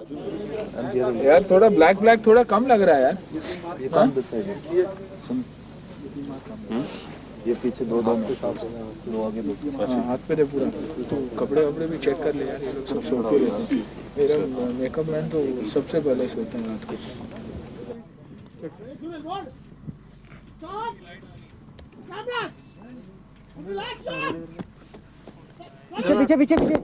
यार थोड़ा black black थोड़ा कम लग रहा है यार. ये कौन डिसाइड है? सुन, ये पीछे दो दांत के साथ लो आगे दो. हाँ, हाथ पे दे पूरा. तो कपड़े वपड़े भी चेक कर ले यार. ये लोग सब सोते रहते हैं. मेरा मेकअप मैन तो सबसे पहले सोते हैं रात को. पीछे पीछे पीछे पीछे.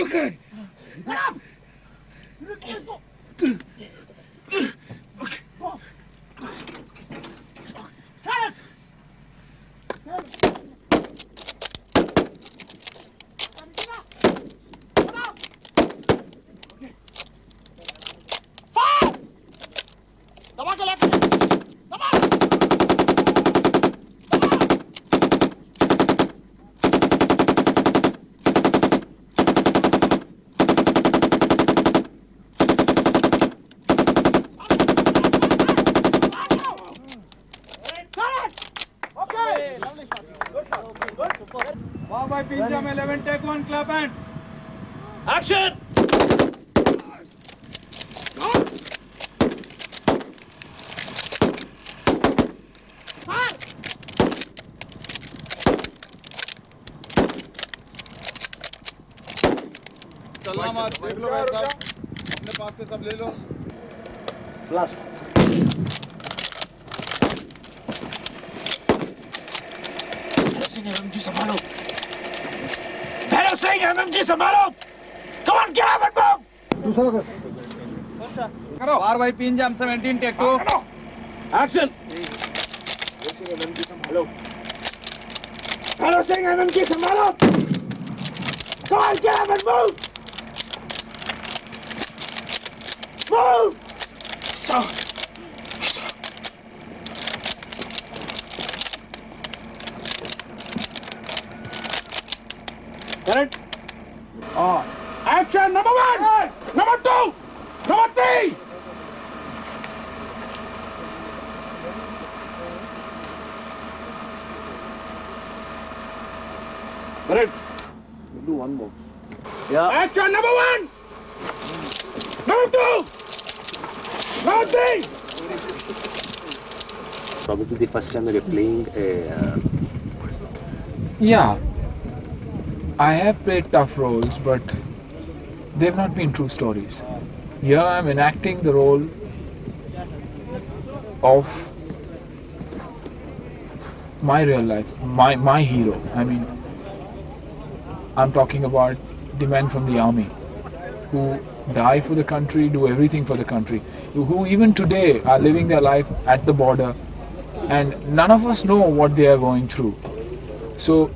Okay. By Pinjam 11, take one, clap and action! चलना मत, देख लो भाई साहब, अपने पास से सब ले लो. Blast. संभालो. भैरव सिंह एमएमजी संभालो. Come on, get up and move. दूसरा करो. बार भाई पिंजाम 17 टेक 2. एक्शन. भैरव सिंह एमएमजी संभालो. Come on, get up and move. Move. Correct? Action number 1, number 2, number 3. Correct? Do one more. Yeah. Action number 1, number 2, number 3. Probably the first time that you're playing a. Yeah. I have played tough roles, but they've not been true stories. Here I'm enacting the role of my real life, my hero. I mean, I'm talking about the men from the army who die for the country, do everything for the country, who even today are living their life at the border, and none of us know what they are going through. So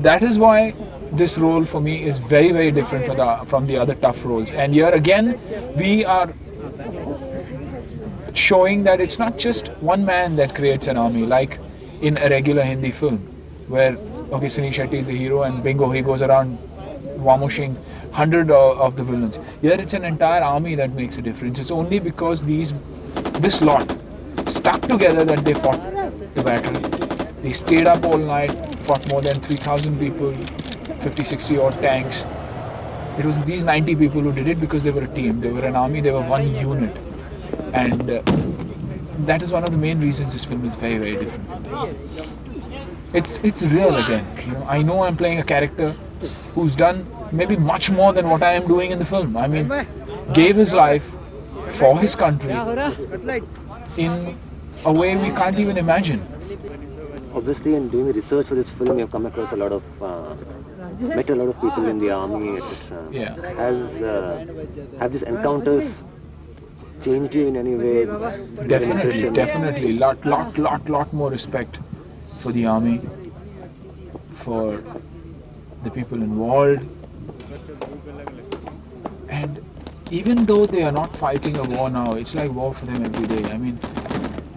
that is why this role for me is very, very different from the other tough roles. And here again we are showing that it's not just one man that creates an army, like in a regular Hindi film where okay, Sunil Shetty is the hero and bingo, he goes around wamushing 100 of the villains. Here it's an entire army that makes a difference. It's only because this lot stuck together that they fought the battle. They stayed up all night, fought more than 3,000 people, 50-60 odd tanks. It was these 90 people who did it because they were a team, they were an army, they were one unit. And that is one of the main reasons this film is very, very different. It's real again. You know, I know I'm playing a character who's done maybe much more than what I am doing in the film. I mean, gave his life for his country in a way we can't even imagine. Obviously, in doing the research for this film, you have come across a lot of, met a lot of people in the army, etc. Yeah. Have these encounters changed you in any way? Definitely. Lot more respect for the army, for the people involved, and even though they are not fighting a war now, it's like war for them every day. I mean,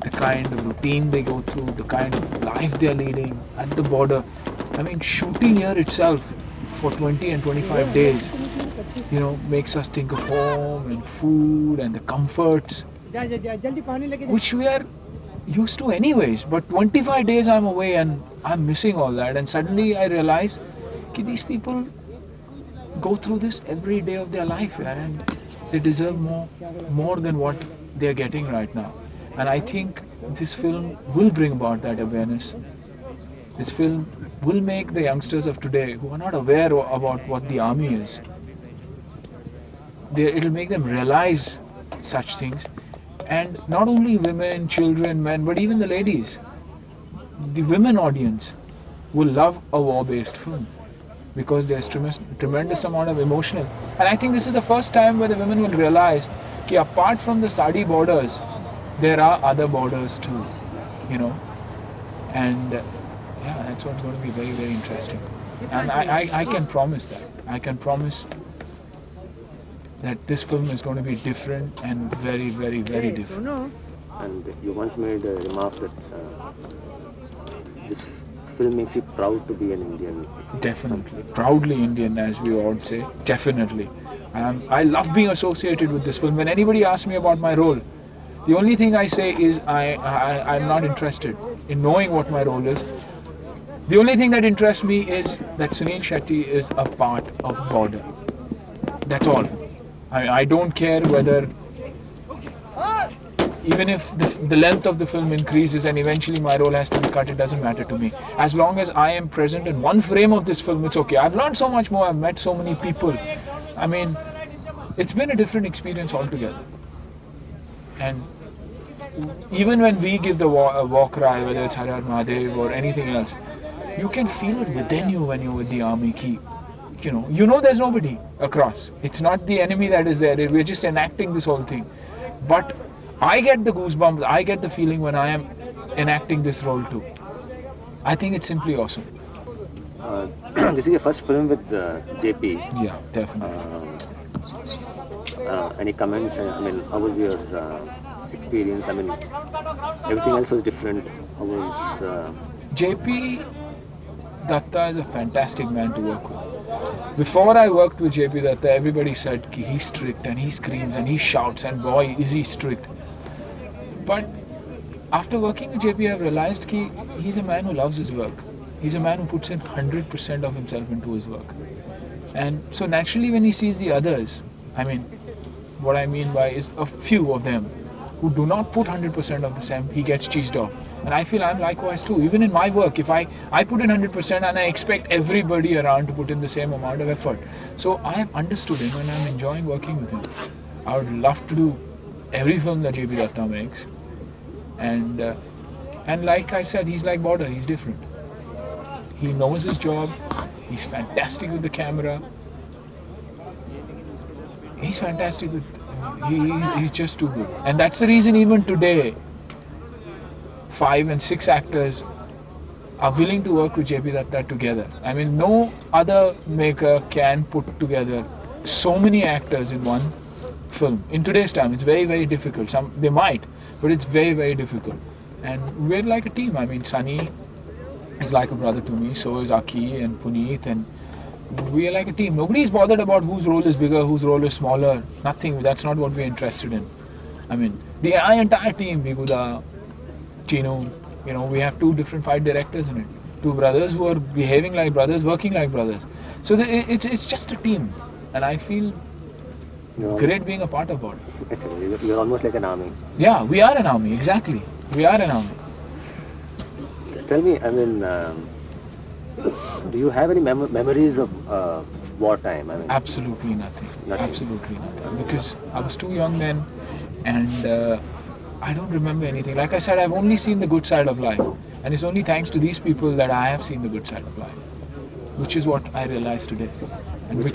the kind of routine they go through, the kind of life they are leading at the border. I mean, shooting here itself for 20 and 25 days, you know, makes us think of home and food and the comforts, which we are used to anyways. But 25 days I'm away and I'm missing all that, and suddenly I realize that these people go through this every day of their life, and they deserve more than what they are getting right now. And I think this film will bring about that awareness. This film will make the youngsters of today who are not aware about what the army is, it'll make them realize such things. And not only women, children, men, but even the ladies. The women audience will love a war-based film because there's tremendous amount of emotional. And I think this is the first time where the women will realize that apart from the Sadi borders, there are other borders too, you know. And yeah, that's what's going to be very, very interesting. And I can promise that. I can promise that this film is going to be different and very, very, very different. And you once made a remark that this film makes you proud to be an Indian. Definitely. Proudly Indian, as we all say. Definitely. I love being associated with this film. When anybody asks me about my role, the only thing I say is I'm not interested in knowing what my role is. The only thing that interests me is that Sunil Shetty is a part of border. That's all. I don't care whether, even if the length of the film increases and eventually my role has to be cut, it doesn't matter to me. As long as I am present in one frame of this film, it's okay. I've learned so much more, I've met so many people. I mean, it's been a different experience altogether. And even when we give the war cry, whether it's Har Har Mahadev or anything else, you can feel it within you when you're with the army. You know there's nobody across. It's not the enemy that is there. We're just enacting this whole thing. But I get the goosebumps, I get the feeling when I am enacting this role too. I think it's simply awesome. This is your first film with JP. Yeah, definitely. Any comments? I mean, how was your experience? I mean, everything else was different. How was... JP Datta is a fantastic man to work with. Before I worked with JP Datta, everybody said he's strict and he screams and he shouts and boy is he strict. But after working with JP, I've realized he's a man who loves his work. He's a man who puts in 100% of himself into his work. And so naturally when he sees the others, I mean, what I mean by is a few of them who do not put 100% of the same, he gets cheesed off. And I feel I'm likewise too. Even in my work, if I put in 100% and I expect everybody around to put in the same amount of effort. So I have understood him and I'm enjoying working with him. I would love to do every film that JP Datta makes. And like I said, he's like Border, he's different. He knows his job, he's fantastic with the camera. He's fantastic with... He's just too good. And that's the reason even today, 5 and 6 actors are willing to work with JP Datta together. I mean, no other maker can put together so many actors in one film. In today's time, it's very, very difficult. They might, but it's very, very difficult. And we're like a team. I mean, Sunny is like a brother to me, so is Aki and Puneet, and we are like a team. Nobody is bothered about whose role is bigger, whose role is smaller. Nothing. That's not what we're interested in. I mean, the entire team, Biguda, Chino, we have 2 different fight directors in it. 2 brothers who are behaving like brothers, working like brothers. So it's just a team, and I feel great being a part of it. You're almost like an army. Yeah, we are an army. Exactly, we are an army. Tell me, I mean, do you have any memories of wartime? I mean, absolutely nothing. Absolutely nothing. Because I was too young then, and I don't remember anything. Like I said, I've only seen the good side of life, and it's only thanks to these people that I have seen the good side of life, which is what I realize today, and which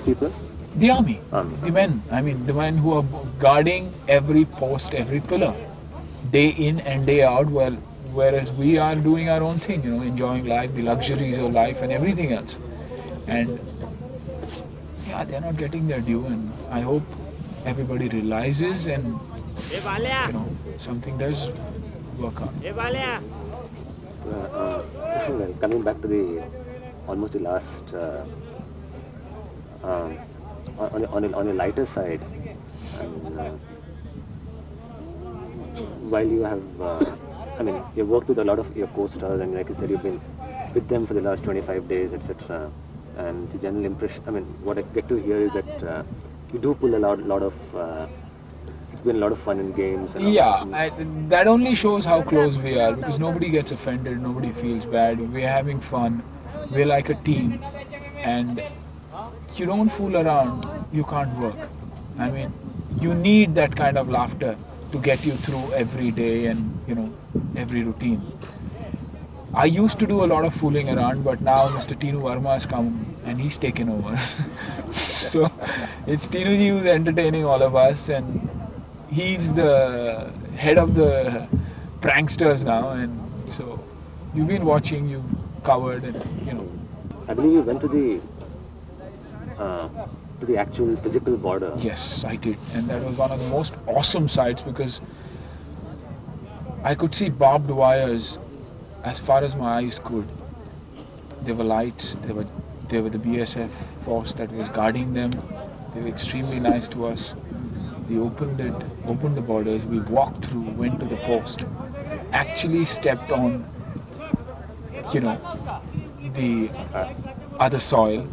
people? The army, the men. I mean, the men who are guarding every post, every pillar, day in and day out. Well, whereas we are doing our own thing, enjoying life, the luxuries of life, and everything else. And yeah, they're not getting their due, and I hope everybody realizes and something does work out. Krishnan, coming back to the almost the last on a lighter side, while you have you've worked with a lot of your co-stars, and like you said, you've been with them for the last 25 days, etc. And the general impression, what I get to hear is that you do pull a lot of it's been a lot of fun in games. And Yeah, that only shows how close we are, because nobody gets offended, nobody feels bad. We're having fun. We're like a team, and you don't fool around, you can't work. You need that kind of laughter to get you through every day and every routine. I used to do a lot of fooling around, but now Mr. Tinu Verma has come and he's taken over. So it's Tinuji who's entertaining all of us, and he's the head of the pranksters now. And so you've been watching, you've covered, and I believe you went to the actual physical border. Yes, I did, and that was one of the most awesome sights, because I could see barbed wires as far as my eyes could. There were lights, there were the BSF force that was guarding them. They were extremely nice to us. We opened the borders, we walked through, went to the post, actually stepped on, the other soil,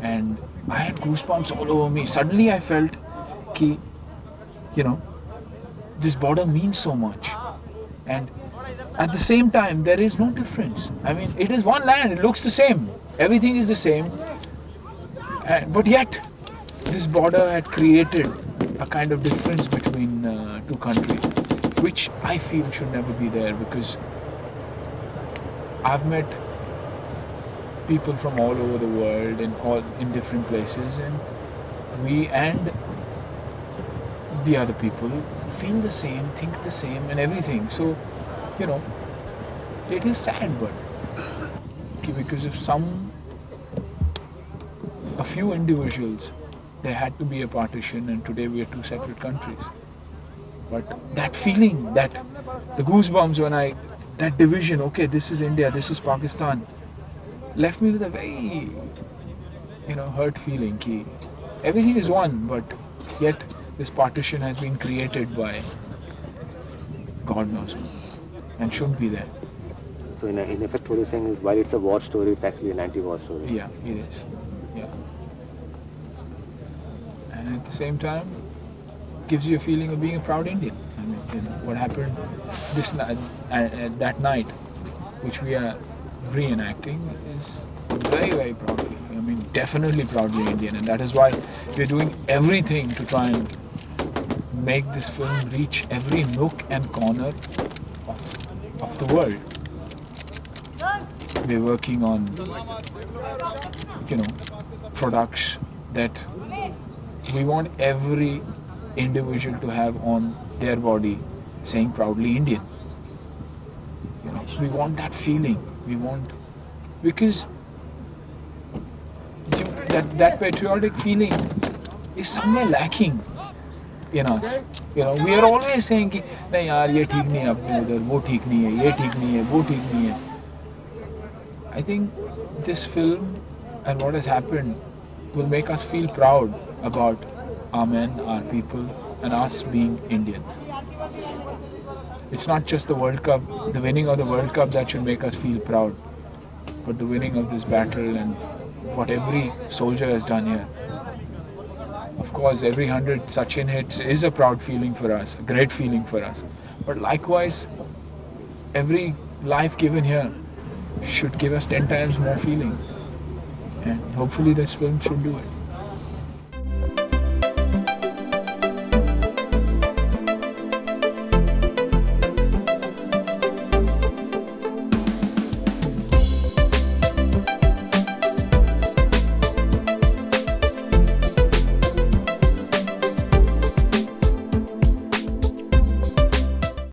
and I had goosebumps all over me. Suddenly I felt ki, this border means so much. And at the same time, there is no difference. It is one land, it looks the same. Everything is the same. But yet, this border had created a kind of difference between two countries, which I feel should never be there, because I've met people from all over the world in different places, and we and the other people feel the same, think the same, and everything. So, it is sad, but because of a few individuals, there had to be a partition, and today we are two separate countries. But that feeling, the goosebumps when that division, okay, this is India, this is Pakistan, left me with a very, hurt feeling. Everything is one, but yet this partition has been created by God knows who, and shouldn't be there. So in effect, what you're saying is, while it's a war story, it's actually an anti-war story. Yeah, it is. Yeah. And at the same time, gives you a feeling of being a proud Indian. What happened that night, which we are reenacting, is very, very proudly. Definitely proudly Indian, and that is why we're doing everything to try and make this film reach every nook and corner of the world. We're working on, products that we want every individual to have on their body saying proudly Indian. We want that feeling. Because that patriotic feeling is somewhere lacking in us. We are always saying कि नहीं यार ये ठीक नहीं है अपने उधर, वो ठीक नहीं है, ये ठीक नहीं है, वो ठीक नहीं है. I think this film and what has happened will make us feel proud about our men, our people, and us being Indians. It's not just the World Cup, the winning of the World Cup that should make us feel proud, but the winning of this battle and what every soldier has done here. Of course, every 100 Sachin hits is a proud feeling for us, a great feeling for us. But likewise, every life given here should give us 10 times more feeling. And hopefully this film should do it.